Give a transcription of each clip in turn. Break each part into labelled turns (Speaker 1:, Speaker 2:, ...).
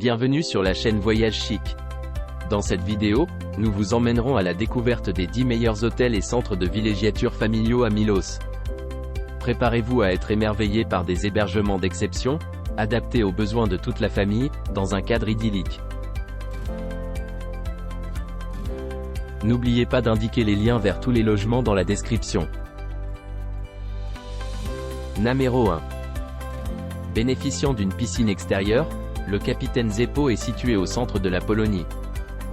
Speaker 1: Bienvenue sur la chaîne Voyage Chic. Dans cette vidéo, nous vous emmènerons à la découverte des 10 meilleurs hôtels et centres de villégiature familiaux à Milos. Préparez-vous à être émerveillé par des hébergements d'exception, adaptés aux besoins de toute la famille, dans un cadre idyllique. N'oubliez pas d'indiquer les liens vers tous les logements dans la description. Numéro 1. Bénéficiant d'une piscine extérieure, le Capitaine Zepo est situé au centre de la Polonie.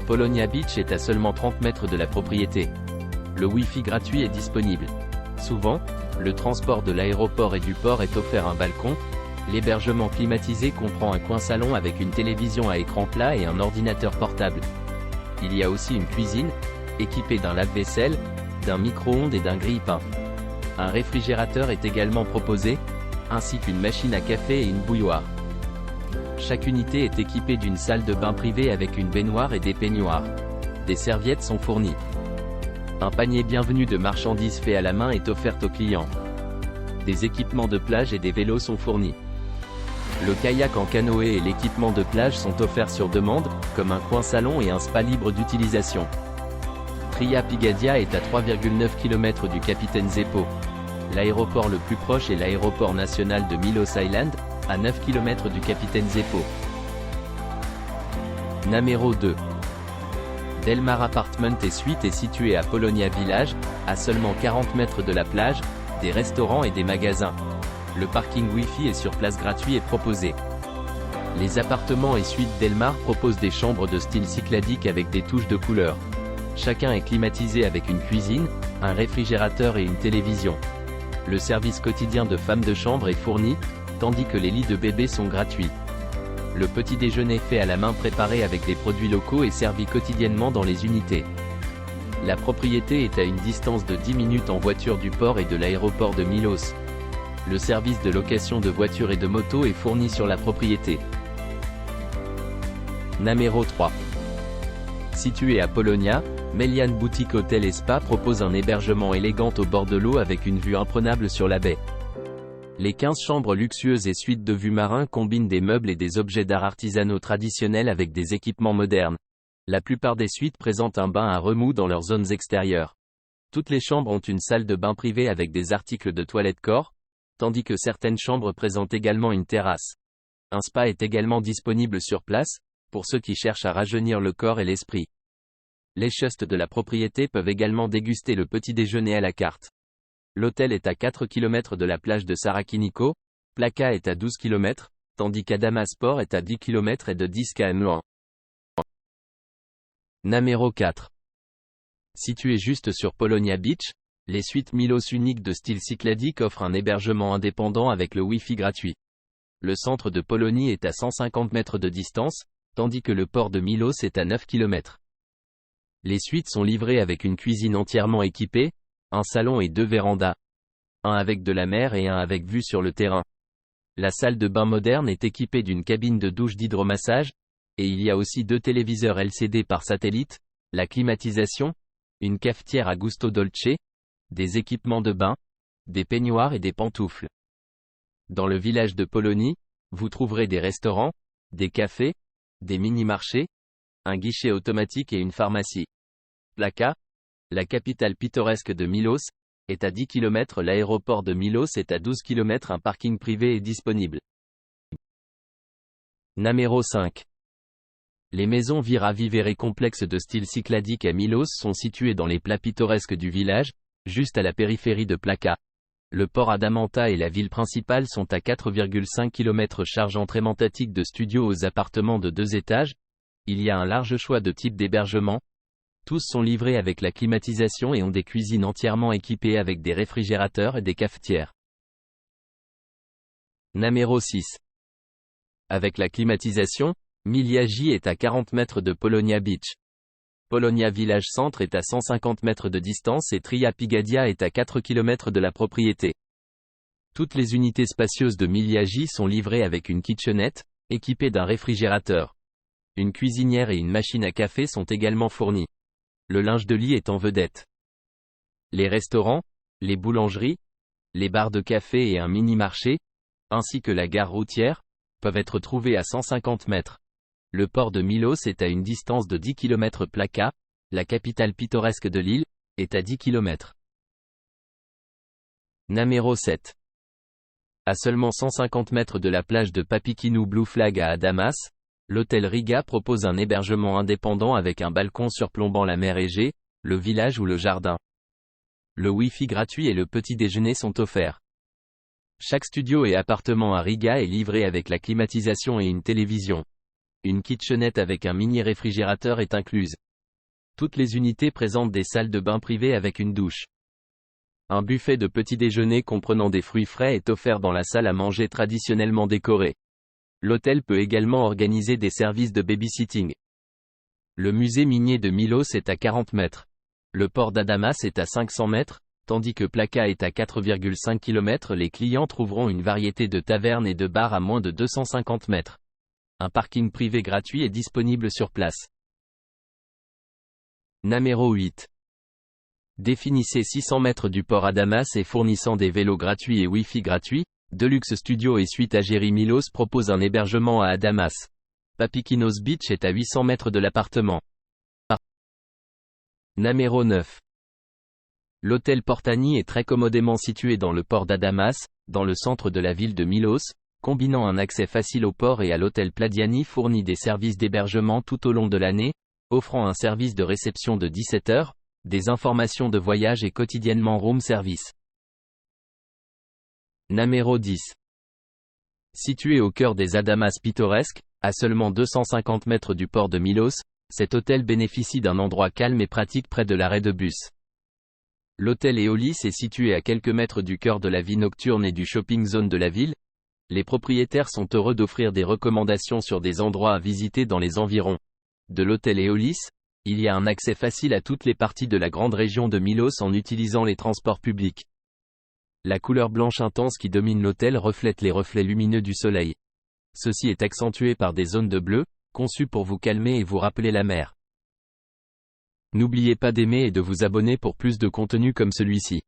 Speaker 1: Polonia Beach est à seulement 30 mètres de la propriété. Le Wi-Fi gratuit est disponible. Souvent, le transport de l'aéroport et du port est offert un balcon. L'hébergement climatisé comprend un coin salon avec une télévision à écran plat et un ordinateur portable. Il y a aussi une cuisine, équipée d'un lave-vaisselle, d'un micro-ondes et d'un grille-pain. Un réfrigérateur est également proposé, ainsi qu'une machine à café et une bouilloire. Chaque unité est équipée d'une salle de bain privée avec une baignoire et des peignoirs. Des serviettes sont fournies. Un panier bienvenu de marchandises fait à la main est offert aux clients. Des équipements de plage et des vélos sont fournis. Le kayak en canoë et l'équipement de plage sont offerts sur demande, comme un coin salon et un spa libre d'utilisation. Tria Pigadia est à 3,9 km du Capitaine Zepo. L'aéroport le plus proche est l'aéroport national de Milos Island, à 9 km du Capitaine Zepo. Numéro 2. Delmar Apartment et Suite est situé à Polonia Village, à seulement 40 mètres de la plage, des restaurants et des magasins. Le parking Wi-Fi est sur place gratuit et proposé. Les appartements et suites Delmar proposent des chambres de style cycladique avec des touches de couleur. Chacun est climatisé avec une cuisine, un réfrigérateur et une télévision. Le service quotidien de femme de chambre est fourni, tandis que les lits de bébés sont gratuits. Le petit déjeuner fait à la main préparé avec des produits locaux est servi quotidiennement dans les unités. La propriété est à une distance de 10 minutes en voiture du port et de l'aéroport de Milos. Le service de location de voitures et de motos est fourni sur la propriété. Numéro 3. Situé à Polonia, Melian Boutique Hôtel et Spa propose un hébergement élégant au bord de l'eau avec une vue imprenable sur la baie. Les 15 chambres luxueuses et suites de vue marin combinent des meubles et des objets d'art artisanaux traditionnels avec des équipements modernes. La plupart des suites présentent un bain à remous dans leurs zones extérieures. Toutes les chambres ont une salle de bain privée avec des articles de toilette corps, tandis que certaines chambres présentent également une terrasse. Un spa est également disponible sur place, pour ceux qui cherchent à rajeunir le corps et l'esprit. Les chustes de la propriété peuvent également déguster le petit déjeuner à la carte. L'hôtel est à 4 km de la plage de Sarakiniko, Plaka est à 12 km, tandis qu'Adama Sport est à 10 km et de 10 km loin. Numéro 4. Situé juste sur Polonia Beach, les suites Milos uniques de style cycladique offrent un hébergement indépendant avec le Wi-Fi gratuit. Le centre de Polonie est à 150 mètres de distance, tandis que le port de Milos est à 9 km. Les suites sont livrées avec une cuisine entièrement équipée, un salon et 2 vérandas. Un avec de la mer et un avec vue sur le terrain. La salle de bain moderne est équipée d'une cabine de douche d'hydromassage, et il y a aussi 2 téléviseurs LCD par satellite, la climatisation, une cafetière à gusto dolce, des équipements de bain, des peignoirs et des pantoufles. Dans le village de Polonie, vous trouverez des restaurants, des cafés, des mini-marchés, un guichet automatique et une pharmacie. Plaka, la capitale pittoresque de Milos, est à 10 km. L'aéroport de Milos est à 12 km. Un parking privé est disponible. Numéro 5. Les maisons Vira Vivere complexes de style cycladique à Milos sont situées dans les plats pittoresques du village, juste à la périphérie de Plaka. Le port Adamanta et la ville principale sont à 4,5 km. Charge entrée mentatique de studios aux appartements de 2 étages. Il y a un large choix de types d'hébergement. Tous sont livrés avec la climatisation et ont des cuisines entièrement équipées avec des réfrigérateurs et des cafetières. Numéro 6. Avec la climatisation, Miliagi est à 40 mètres de Polonia Beach. Polonia Village Centre est à 150 mètres de distance et Tria Pigadia est à 4 km de la propriété. Toutes les unités spacieuses de Miliagi sont livrées avec une kitchenette, équipée d'un réfrigérateur. Une cuisinière et une machine à café sont également fournies. Le linge de lit est en vedette. Les restaurants, les boulangeries, les bars de café et un mini-marché, ainsi que la gare routière, peuvent être trouvés à 150 mètres. Le port de Milos est à une distance de 10 km. Plaka, la capitale pittoresque de l'île, est à 10 km. Namero 7. À seulement 150 mètres de la plage de Papikinou Blue Flag à Adamas, l'hôtel Riga propose un hébergement indépendant avec un balcon surplombant la mer Égée, le village ou le jardin. Le Wi-Fi gratuit et le petit déjeuner sont offerts. Chaque studio et appartement à Riga est livré avec la climatisation et une télévision. Une kitchenette avec un mini réfrigérateur est incluse. Toutes les unités présentent des salles de bain privées avec une douche. Un buffet de petit déjeuner comprenant des fruits frais est offert dans la salle à manger traditionnellement décorée. L'hôtel peut également organiser des services de babysitting. Le musée minier de Milos est à 40 mètres. Le port d'Adamas est à 500 mètres, tandis que Plaka est à 4,5 km. Les clients trouveront une variété de tavernes et de bars à moins de 250 mètres. Un parking privé gratuit est disponible sur place. Namero 8. Définissez 600 mètres du port Adamas et fournissant des vélos gratuits et Wi-Fi gratuit, Deluxe Studio et Suite à Jerry Milos propose un hébergement à Adamas. Papikinos Beach est à 800 mètres de l'appartement. Namero 9. L'hôtel Portani est très commodément situé dans le port d'Adamas, dans le centre de la ville de Milos, combinant un accès facile au port et à l'hôtel Pladiani fournit des services d'hébergement tout au long de l'année, offrant un service de réception de 17 heures, des informations de voyage et quotidiennement room service. Namero 10. Situé au cœur des Adamas pittoresques, à seulement 250 mètres du port de Milos, cet hôtel bénéficie d'un endroit calme et pratique près de l'arrêt de bus. L'hôtel Eolis est situé à quelques mètres du cœur de la vie nocturne et du shopping zone de la ville. Les propriétaires sont heureux d'offrir des recommandations sur des endroits à visiter dans les environs. De l'hôtel Eolis, il y a un accès facile à toutes les parties de la grande région de Milos en utilisant les transports publics. La couleur blanche intense qui domine l'hôtel reflète les reflets lumineux du soleil. Ceci est accentué par des zones de bleu, conçues pour vous calmer et vous rappeler la mer. N'oubliez pas d'aimer et de vous abonner pour plus de contenu comme celui-ci.